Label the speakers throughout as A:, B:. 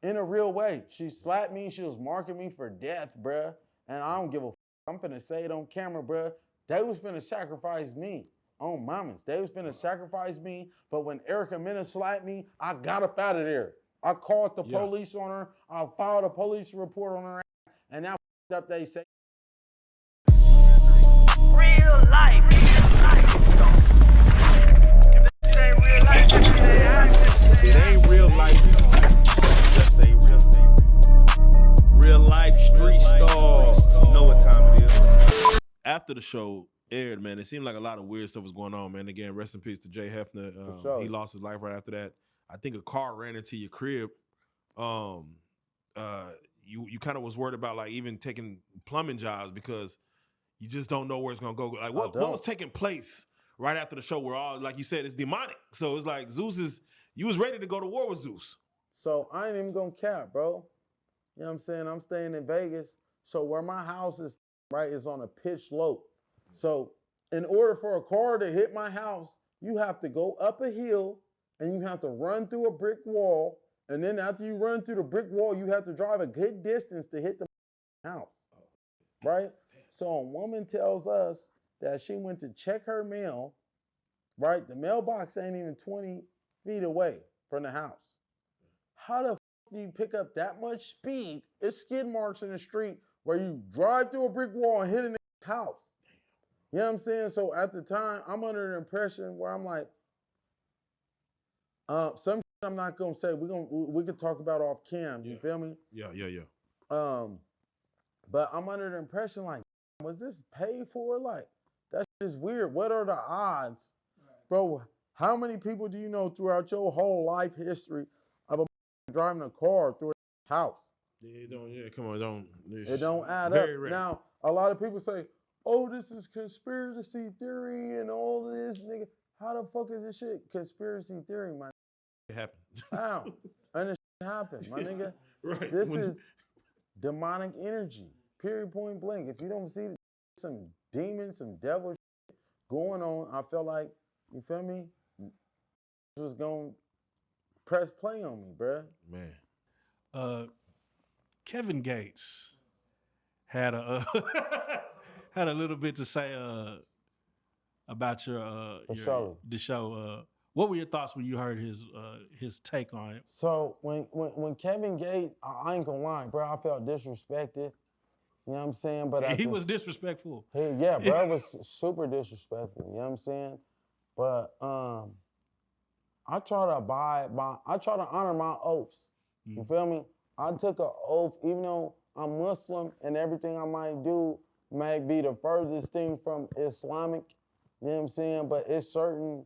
A: in a real way. She slapped me. She was marking me for death, bruh. And I don't give a f. I'm finna say it on camera, bruh. They was finna sacrifice me on mamas. They was finna sacrifice me. But when Erica Mena slapped me, I got up out of there. I called the police on her. I filed a police report on her. And now up they say.
B: Real life. If it ain't real life,
C: it ain't real life. Just a real life street Starz. You know what time it is. After the show aired, man, it seemed like a lot of weird stuff was going on, man. Again, rest in peace to Jay Hefner.
A: Sure.
C: He lost his life right after that. I think a car ran into your crib. You kind of was worried about like even taking plumbing jobs because you just don't know where it's gonna go. Like what was taking place right after the show where all, like you said, it's demonic. So it's like you was ready to go to war with Zeus.
A: So I ain't even gonna cap, bro. You know what I'm saying? I'm staying in Vegas. So where my house is, right, is on a pitch slope. So in order for a car to hit my house, you have to go up a hill and you have to run through a brick wall. And then after you run through the brick wall, you have to drive a good distance to hit the house, right? So a woman tells us that she went to check her mail, right? The mailbox ain't even 20 feet away from the house. How the f do you pick up that much speed? It's skid marks in the street where you drive through a brick wall and hit a house. You know what I'm saying? So at the time, I'm under the impression where I'm like, some I'm not gonna say. We could talk about off cam. You feel me?
C: Yeah.
A: But I'm under the impression like, was this paid for? Like, that's just weird. What are the odds, bro? How many people do you know throughout your whole life history of a driving a car through a house?
C: It don't
A: add up.
C: Rare.
A: Now, a lot of people say, "Oh, this is conspiracy theory and all this, nigga." How the fuck is this shit conspiracy theory, man?
C: It happened.
A: How? And this shit happened, my nigga.
C: Right.
A: This is demonic energy. Period, point blank. If you don't see some demons, some devil shit going on, I feel like, you feel me? This was gonna press play on me, bruh.
D: Man. Kevin Gates had a had a little bit to say about the show. What were your thoughts when you heard his take on it?
A: So when Kevin Gates, I ain't gonna lie, bro, I felt disrespected. You know what I'm saying? But
D: he was disrespectful.
A: Yeah, bro, was super disrespectful. You know what I'm saying? But I try to honor my oaths. You feel me? I took an oath, even though I'm Muslim and everything I might do might be the furthest thing from Islamic. You know what I'm saying? But it's certain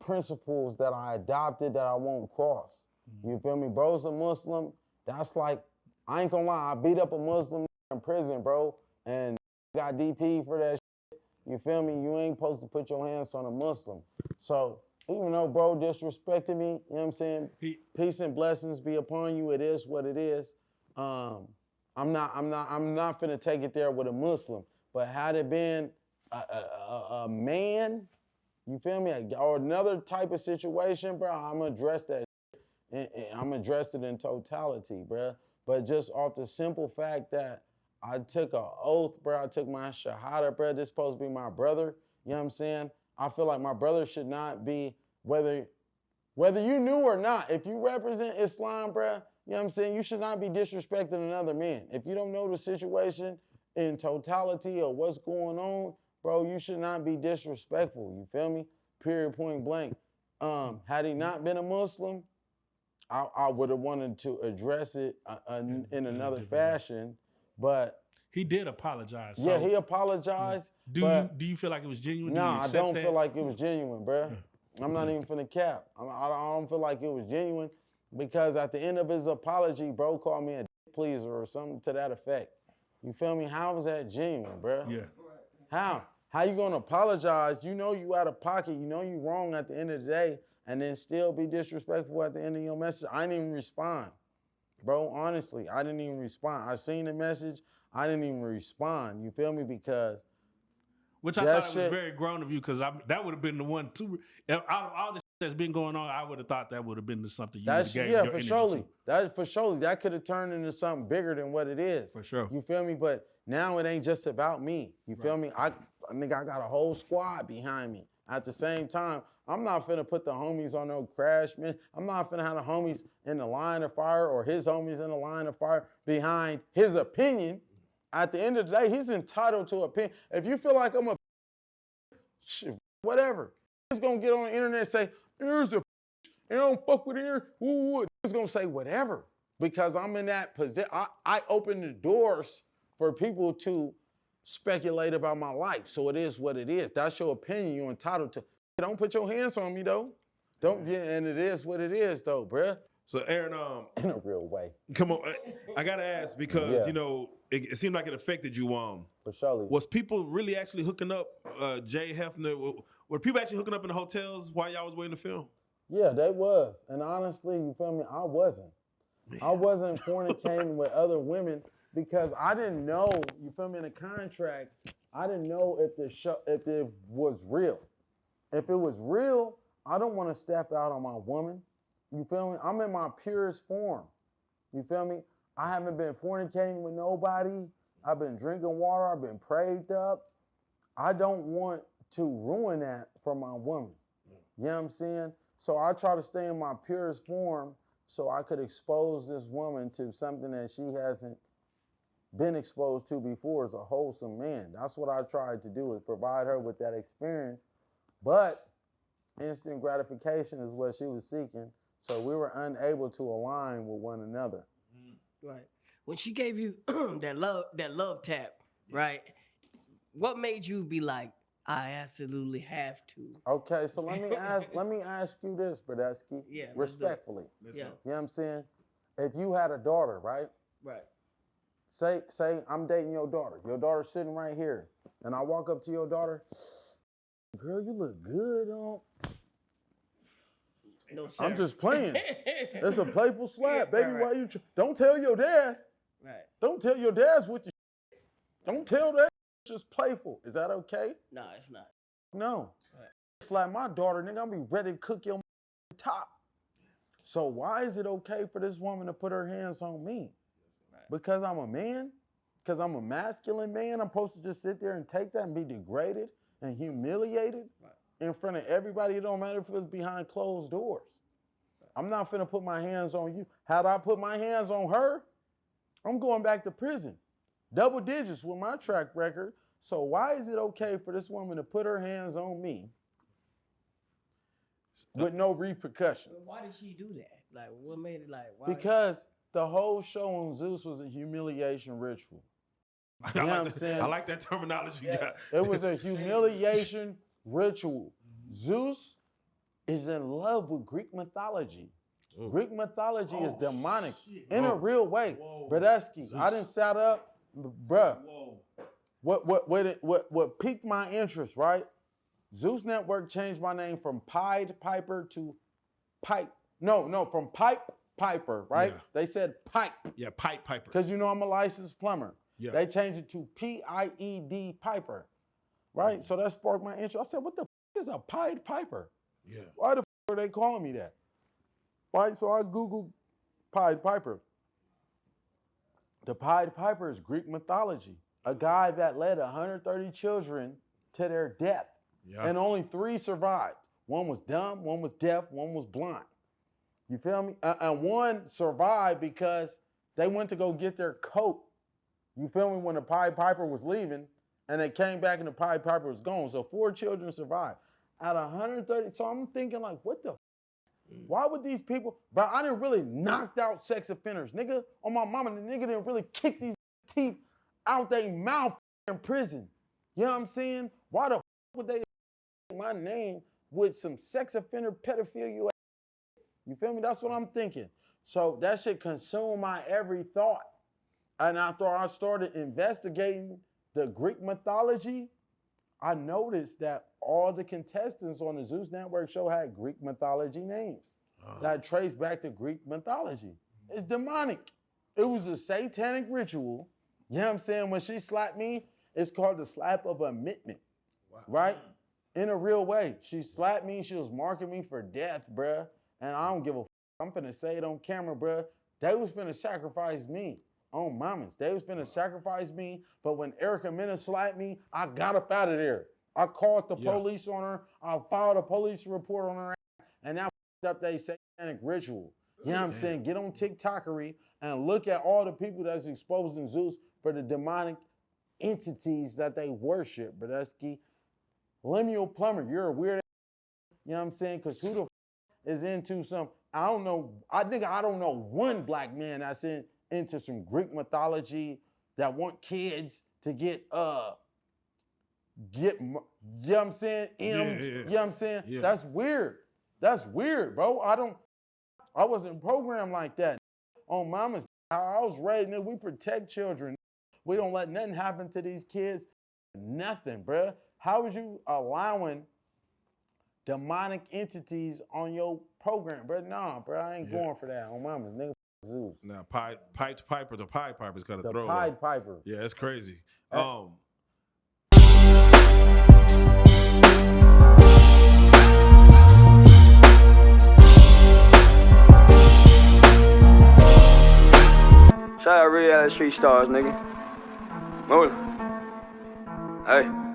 A: principles that I adopted that I won't cross. You feel me? Bro's a Muslim. That's like, I ain't gonna lie, I beat up a Muslim in prison, bro, and got DP for that shit. You feel me? You ain't supposed to put your hands on a Muslim. So even though bro disrespected me, you know what I'm saying? Peace and blessings be upon you. It is what it is. I'm not finna take it there with a Muslim. But had it been a man, you feel me? Or another type of situation, bro, I'm gonna address that. And I'm gonna address it in totality, bro. But just off the simple fact that I took an oath, bro. I took my shahada, bro. This supposed to be my brother. You know what I'm saying? I feel like my brother should not be, whether you knew or not, if you represent Islam, bro, you know what I'm saying? You should not be disrespecting another man. If you don't know the situation in totality or what's going on, bro, you should not be disrespectful. You feel me? Period, point blank. Had he not been a Muslim, I would have wanted to address it in another fashion, but
D: he did apologize.
A: Yeah, he apologized.
D: Do you feel like it was genuine?
A: No, I don't feel like it was genuine, bro. I'm not even finna cap. I don't feel like it was genuine because at the end of his apology, bro called me a dick pleaser or something to that effect. You feel me? How is that genuine, bro?
D: Yeah.
A: How? How you gonna apologize? You know you out of pocket. You know you wrong at the end of the day, and then still be disrespectful at the end of your message. I didn't even respond, bro. Honestly, I didn't even respond. I seen the message. I didn't even respond. You feel me? Because
D: which I thought it was very grown of you, because that would have been the one too. Out of all the that's been going on, I would have thought that would have been something you would have
A: That's
D: gave
A: yeah,
D: your
A: for
D: energy
A: surely.
D: to.
A: That for surely. That could have turned into something bigger than what it is.
D: For sure.
A: You feel me? But now it ain't just about me. You feel me? I think I got a whole squad behind me. At the same time, I'm not finna put the homies on no crash, man. I'm not finna have the homies in the line of fire or his homies in the line of fire behind his opinion. At the end of the day, he's entitled to opinion. If you feel like I'm a shit, whatever, he's gonna get on the internet and say, here's a and I don't fuck with here. He's gonna say whatever because I'm in that position. I open the doors for people to speculate about my life. So it is what it is. That's your opinion. You're entitled to. Don't put your hands on me though. Don't get, and it is what it is though, bruh.
C: So Aaron,
A: In a real way.
C: come on, I gotta ask because you know it seemed like it affected you.
A: For surely.
C: Was people really actually hooking up? Jay Hefner, were people actually hooking up in the hotels while y'all was waiting to film?
A: Yeah, they was. And honestly, you feel me? I wasn't. Man. I wasn't fornicating with other women because I didn't know, you feel me, in the contract, I didn't know if if it was real. If it was real, I don't want to step out on my woman. You feel me? I'm in my purest form. You feel me? I haven't been fornicating with nobody. I've been drinking water. I've been prayed up. I don't want to ruin that for my woman. You know what I'm saying? So I try to stay in my purest form so I could expose this woman to something that she hasn't been exposed to before as a wholesome man. That's what I tried to do, is provide her with that experience. But instant gratification is what she was seeking. So we were unable to align with one another.
E: Right. When she gave you that love tap, right? What made you be like, I absolutely have to?
A: Okay, so let me ask you this, Bradesky.
E: Yeah.
A: Respectfully.
E: Yeah.
A: You know what I'm saying? If you had a daughter, right?
E: Right.
A: Say I'm dating your daughter. Your daughter's sitting right here. And I walk up to your daughter. Girl, you look good,
E: No, sir.
A: I'm just playing. It's a playful slap, baby.
E: Right.
A: Why you don't tell your dad.
E: Right.
A: Don't tell your dad's with you. Don't tell that. It's just playful. Is that okay?
E: No, it's not.
A: No.
E: Right.
A: Slap my daughter, nigga. I'll be ready to cook your top. So why is it okay for this woman to put her hands on me? Right. Because I'm a man? Because I'm a masculine man? I'm supposed to just sit there and take that and be degraded and humiliated in front of everybody? It don't matter if it's behind closed doors. I'm not finna put my hands on you. Had I put my hands on her, I'm going back to prison. Double digits with my track record. So why is it okay for this woman to put her hands on me with no repercussions?
E: Why did she do that? Like, what made it like? Why?
A: Because the whole show on Zeus was a humiliation ritual. You know what I'm saying?
C: I like that terminology you got.
A: It was a humiliation ritual. Zeus is in love with Greek mythology. Ooh. Greek mythology is demonic in a real way. Bradesky, I done sat up, bruh. What piqued my interest, right? Zeus Network changed my name from Pied Piper to Pipe. No, from Pipe Piper, right? Yeah. They said Pipe.
C: Yeah, Pipe Piper.
A: Because you know I'm a licensed plumber.
C: Yeah.
A: They changed it to Pied Piper, right? Mm-hmm. So that sparked my interest. I said, what the is a Pied Piper?
C: Yeah.
A: Why the are they calling me that? Right, so I Googled Pied Piper. The Pied Piper is Greek mythology. A guy that led 130 children to their death. Yeah. And only 3 survived. One was dumb, one was deaf, one was blind. You feel me? And one survived because they went to go get their coat. You feel me? When the Pied Piper was leaving, and they came back and the Pied Piper was gone. So 4 children survived. Out of 130, so I'm thinking like, what the why would these people, but I didn't really knock out sex offenders. Nigga, on my mama, the nigga didn't really kick these teeth out their mouth in prison. You know what I'm saying? Why the would they my name with some sex offender pedophilia? You feel me? That's what I'm thinking. So that shit consumed my every thought. And after I started investigating the Greek mythology, I noticed that all the contestants on the Zeus Network show had Greek mythology names that trace back to Greek mythology. It's demonic. It was a satanic ritual. You know what I'm saying? When she slapped me, it's called the slap of admittment, right? in a real way. She slapped me. She was marking me for death, bruh. And I don't give a f. I'm finna say it on camera, bruh. They was finna sacrifice me on mamas. They was finna sacrifice me. But when Erica Mena slapped me, I got up out of there. I called the police on her. I filed a police report on her. And now up they satanic ritual. You know what I'm saying? Get on TikTokery and look at all the people that's exposing Zeus for the demonic entities that they worship, Brodusky. Lemuel Plumber, you're a weird, you know what I'm saying? Because who the is into some, I don't know, I don't know one black man that's into some Greek mythology that want kids to get, you know what I'm saying? You know what I'm saying?
C: Yeah.
A: That's weird. That's weird, bro. I wasn't programmed like that. On mama's, how I was raised, we protect children. We don't let nothing happen to these kids. Nothing, bruh. How is you allowing demonic entities on your program, bruh? Nah, bruh, I ain't going for that. On mama's, nigga, Zeus.
C: Now, Pied Piper, the Pied Piper's got to throw.
A: The Pied Piper.
C: Yeah, it's crazy.
F: Shout out Reallyfe Street Starz, nigga. Move. Hey.